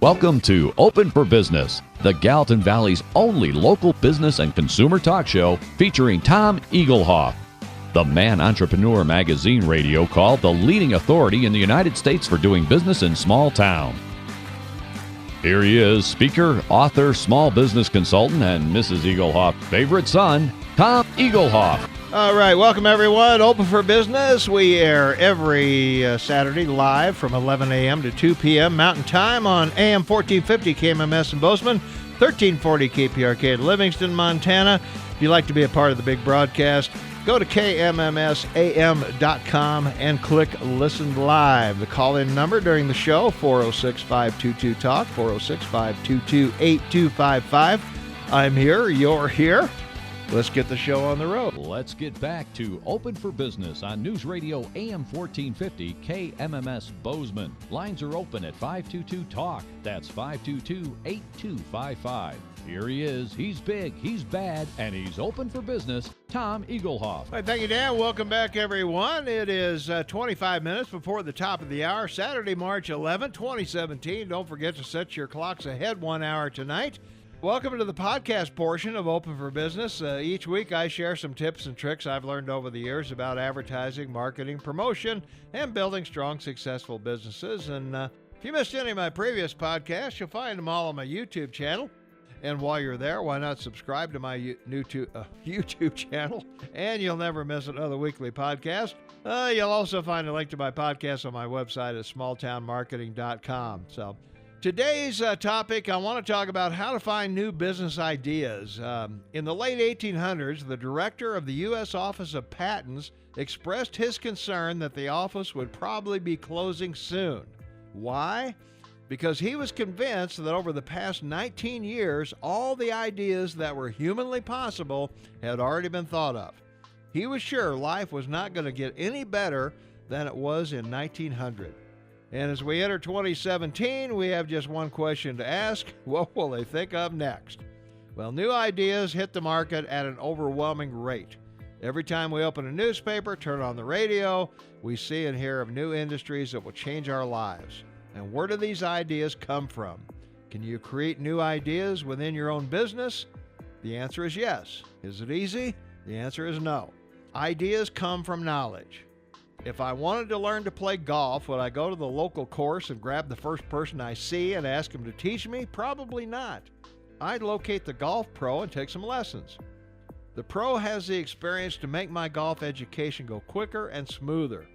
Welcome to Open for Business, the Gallatin Valley's only local business and consumer talk show featuring Tom Eaglehoff, the Man Entrepreneur Magazine radio called the leading authority in the United States for doing business in small town. Here he is, speaker, author, small business consultant, and Mrs. Eaglehoff's favorite son, Tom Eaglehoff. All right, welcome everyone. Open for Business. We air every Saturday live from 11 a.m. to 2 p.m. Mountain Time on AM 1450 KMMS in Bozeman, 1340 KPRK in Livingston, Montana. If you'd like to be a part of the big broadcast, go to kmmsam.com and click Listen Live. The call-in number during the show, 406-522-TALK, 406-522-8255. I'm here, you're here. Let's get the show on the road. Let's get back to Open for Business on News Radio AM 1450 KMMS Bozeman. Lines are open at 522-TALK. That's 522-8255. Here he is. He's big, he's bad, and he's open for business. Tom Eaglehoff. All right, thank you, Dan. Welcome back, everyone. It is 25 minutes before the top of the hour, Saturday, March 11, 2017. Don't forget to set your clocks ahead 1 hour tonight. Welcome to the podcast portion of Open for Business. Each week I share some tips and tricks I've learned over the years about advertising, marketing, promotion, and building strong, successful businesses. And if you missed any of my previous podcasts, you'll find them all on my YouTube channel. And while you're there, why not subscribe to my YouTube channel? And you'll never miss another weekly podcast. You'll also find a link to my podcast on my website at smalltownmarketing.com. So today's topic, I want to talk about how to find new business ideas. In the late 1800s, the director of the U.S. Office of Patents expressed his concern that the office would probably be closing soon. Why? Because he was convinced that over the past 19 years, all the ideas that were humanly possible had already been thought of. He was sure life was not going to get any better than it was in 1900. And as we enter 2017, we have just one question to ask. What will they think of next? Well, new ideas hit the market at an overwhelming rate. Every time we open a newspaper, turn on the radio, we see and hear of new industries that will change our lives. And where do these ideas come from? Can you create new ideas within your own business? The answer is yes. Is it easy? The answer is no. Ideas come from knowledge. If I wanted to learn to play golf, would I go to the local course and grab the first person I see and ask him to teach me? Probably not. I'd locate the golf pro and take some lessons. The pro has the experience to make my golf education go quicker and smoother.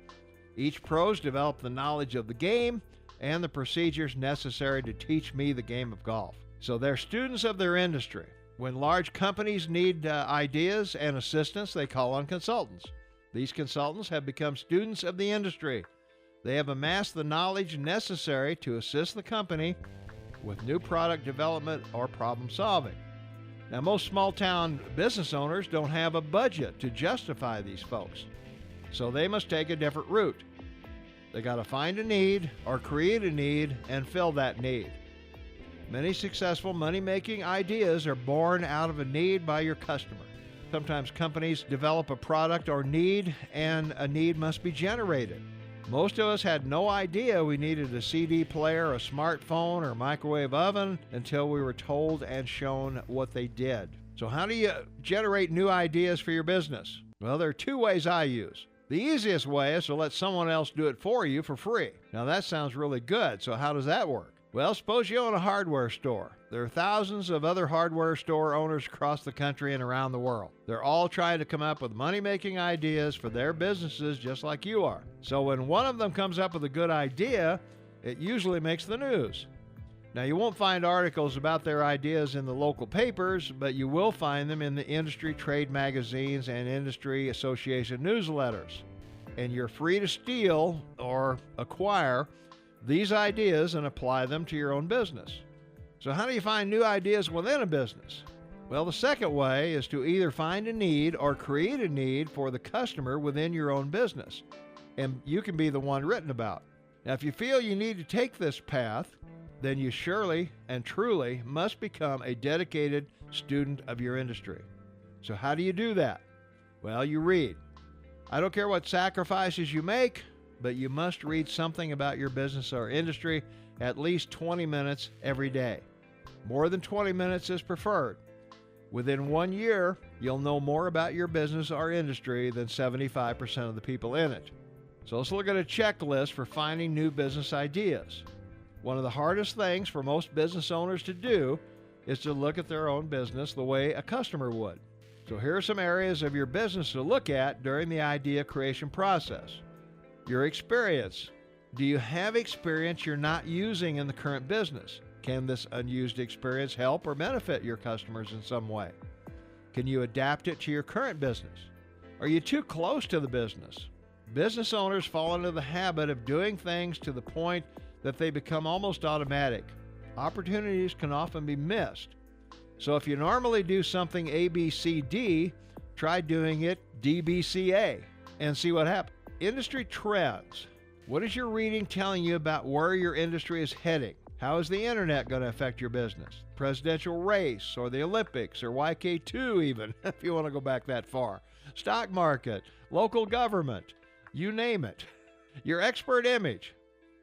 Each pro's developed the knowledge of the game and the procedures necessary to teach me the game of golf. So they're students of their industry. When large companies need ideas and assistance, they call on consultants. These consultants have become students of the industry. They have amassed the knowledge necessary to assist the company with new product development or problem solving. Now, most small-town business owners don't have a budget to justify these folks, so they must take a different route. They got to find a need or create a need and fill that need. Many successful money-making ideas are born out of a need by your customer. Sometimes companies develop a product or need, and a need must be generated. Most of us had no idea we needed a CD player, a smartphone, or a microwave oven until we were told and shown what they did. So how do you generate new ideas for your business? Well, there are two ways I use. The easiest way is to let someone else do it for you for free. Now that sounds really good, so how does that work? Well, suppose you own a hardware store. There are thousands of other hardware store owners across the country and around the world. They're all trying to come up with money-making ideas for their businesses just like you are. So when one of them comes up with a good idea, it usually makes the news. Now, you won't find articles about their ideas in the local papers, but you will find them in the industry trade magazines and industry association newsletters. And you're free to steal or acquire these ideas and apply them to your own business. So how do you find new ideas within a business? Well, the second way is to either find a need or create a need for the customer within your own business. And you can be the one written about. Now, if you feel you need to take this path, then you surely and truly must become a dedicated student of your industry. So how do you do that? Well, you read. I don't care what sacrifices you make, but you must read something about your business or industry at least 20 minutes every day. More than 20 minutes is preferred. Within 1 year, you'll know more about your business or industry than 75% of the people in it. So let's look at a checklist for finding new business ideas. One of the hardest things for most business owners to do is to look at their own business the way a customer would. So here are some areas of your business to look at during the idea creation process. Your experience. Do you have experience you're not using in the current business? Can this unused experience help or benefit your customers in some way? Can you adapt it to your current business? Are you too close to the business? Business owners fall into the habit of doing things to the point that they become almost automatic. Opportunities can often be missed. So if you normally do something ABCD, try doing it DBCA and see what happens. Industry trends. What is your reading telling you about where your industry is heading? How is the internet going to affect your business? Presidential race or the Olympics or YK2 even, if you want to go back that far. Stock market, local government, you name it. Your expert image.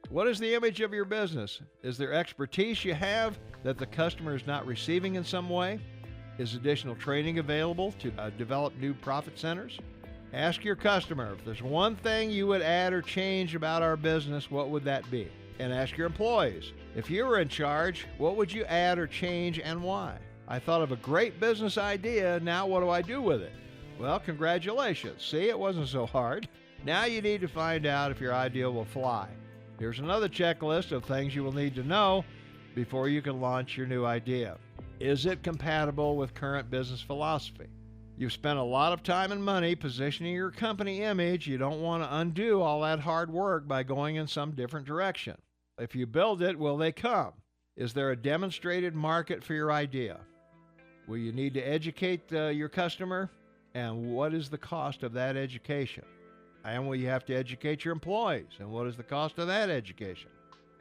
What is the image of your business? Is there expertise you have that the customer is not receiving in some way? Is additional training available to develop new profit centers? Ask your customer, if there's one thing you would add or change about our business, what would that be? And ask your employees, if you were in charge, what would you add or change and why? I thought of a great business idea, now what do I do with it? Well, congratulations. See, it wasn't so hard. Now you need to find out if your idea will fly. Here's another checklist of things you will need to know before you can launch your new idea. Is it compatible with current business philosophy? You've spent a lot of time and money positioning your company image. You don't want to undo all that hard work by going in some different direction. If you build it, will they come? Is there a demonstrated market for your idea? Will you need to educate your customer? And what is the cost of that education? And will you have to educate your employees? And what is the cost of that education?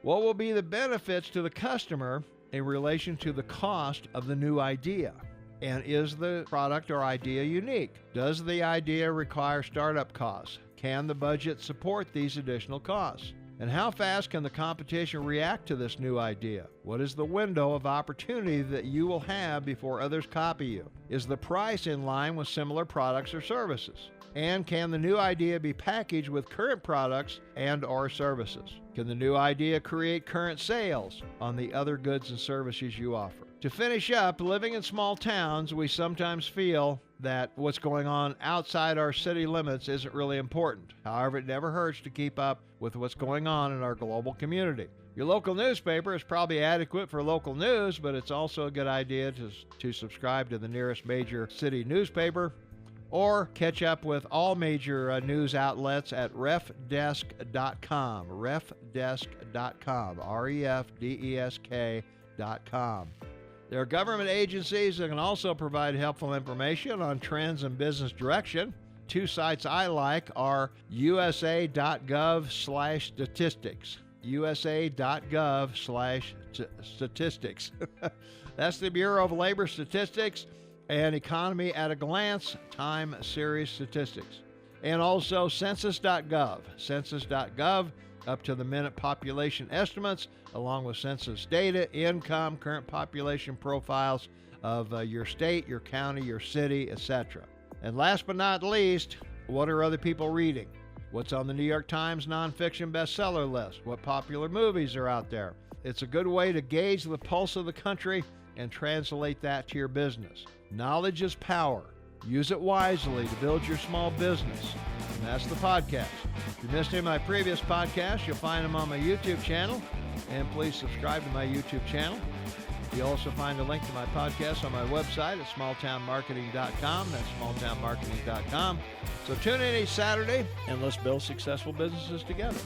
What will be the benefits to the customer in relation to the cost of the new idea? And is the product or idea unique? Does the idea require startup costs? Can the budget support these additional costs? And how fast can the competition react to this new idea? What is the window of opportunity that you will have before others copy you? Is the price in line with similar products or services? And can the new idea be packaged with current products and or services? Can the new idea create current sales on the other goods and services you offer? To finish up, living in small towns, we sometimes feel that what's going on outside our city limits isn't really important. However, it never hurts to keep up with what's going on in our global community. Your local newspaper is probably adequate for local news, but it's also a good idea to subscribe to the nearest major city newspaper or catch up with all major news outlets at refdesk.com, refdesk.com, refdesk.com. There are government agencies that can also provide helpful information on trends and business direction. Two sites I like are usa.gov/statistics. usa.gov/statistics. That's the Bureau of Labor Statistics and Economy at a Glance time series statistics. And also census.gov. Census.gov, up to the minute population estimates, along with census data, income, current population profiles of your state, your county, your city, etc. And last but not least, what are other people reading? What's on the New York Times nonfiction bestseller list? What popular movies are out there? It's a good way to gauge the pulse of the country and translate that to your business. Knowledge is power. Use it wisely to build your small business. And that's the podcast. If you missed any of my previous podcasts, you'll find them on my YouTube channel. And please subscribe to my YouTube channel. You'll also find a link to my podcast on my website at smalltownmarketing.com. That's smalltownmarketing.com. So tune in each Saturday and let's build successful businesses together.